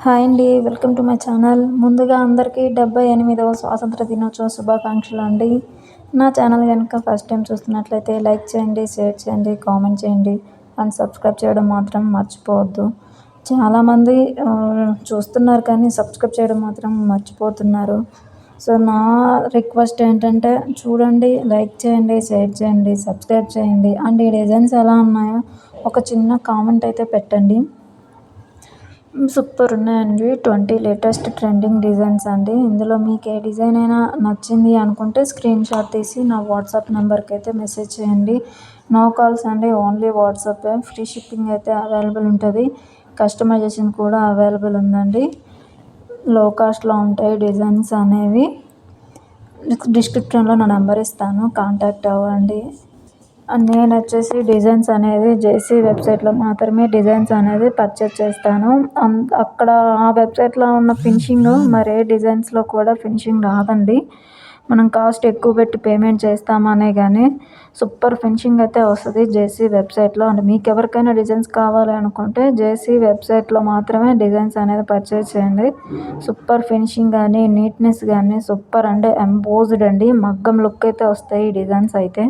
Hi అండి. Welcome to my channel. ముందుగా అందరికీ 78వ స్వాతంత్ర దినోత్సవ శుభాకాంక్షలు అండి. నా ఛానల్ కనుక ఫస్ట్ టైం చూస్తున్నట్లయితే లైక్ చేయండి, షేర్ చేయండి, కామెంట్ చేయండి అండ్ సబ్స్క్రైబ్ చేయడం మాత్రం మర్చిపోవద్దు. చాలామంది చూస్తున్నారు కానీ సబ్స్క్రైబ్ చేయడం మాత్రం మర్చిపోతున్నారు. సో నా రిక్వెస్ట్ ఏంటంటే చూడండి, లైక్ చేయండి, షేర్ చేయండి, సబ్స్క్రైబ్ చేయండి అండ్ ఈ డిజైన్స్ ఎలా ఉన్నాయో ఒక చిన్న కామెంట్ అయితే పెట్టండి. సూపర్ ఉన్నాయండి. 20 లేటెస్ట్ ట్రెండింగ్ డిజైన్స్ అండి. ఇందులో మీకు ఏ డిజైన్ అయినా నచ్చింది అనుకుంటే స్క్రీన్ షాట్ తీసి నా వాట్సాప్ నెంబర్కి అయితే మెసేజ్ చేయండి. నో కాల్స్ అండి, ఓన్లీ వాట్సాప్. ఫ్రీ షిప్పింగ్ అయితే అవైలబుల్ ఉంటుంది. కస్టమైజేషన్ కూడా అవైలబుల్ ఉందండి. లో కాస్ట్లో ఉంటాయి డిజైన్స్ అనేవి. డిస్క్రిప్షన్లో నా నెంబర్ ఇస్తాను, కాంటాక్ట్ అవ్వండి. నేను వచ్చేసి డిజైన్స్ అనేది జేసీ వెబ్సైట్లో మాత్రమే డిజైన్స్ అనేది పర్చేస్ చేస్తాను. అక్కడ ఆ వెబ్సైట్లో ఉన్న ఫినిషింగ్ మరే డిజైన్స్లో కూడా ఫినిషింగ్ రాదండి. మనం కాస్ట్ ఎక్కువ పెట్టి పేమెంట్ చేస్తామనే కానీ సూపర్ ఫినిషింగ్ అయితే వస్తుంది జేసీ వెబ్సైట్లో. అండ్ మీకు ఎవరికైనా డిజైన్స్ కావాలి అనుకుంటే జేసీ వెబ్సైట్లో మాత్రమే డిజైన్స్ అనేది పర్చేస్ చేయండి. సూపర్ ఫినిషింగ్ కానీ నీట్నెస్ కానీ సూపర్ అండి. ఎంబోజ్డ్ అండి, మగ్గం లుక్ అయితే వస్తాయి ఈ డిజైన్స్ అయితే.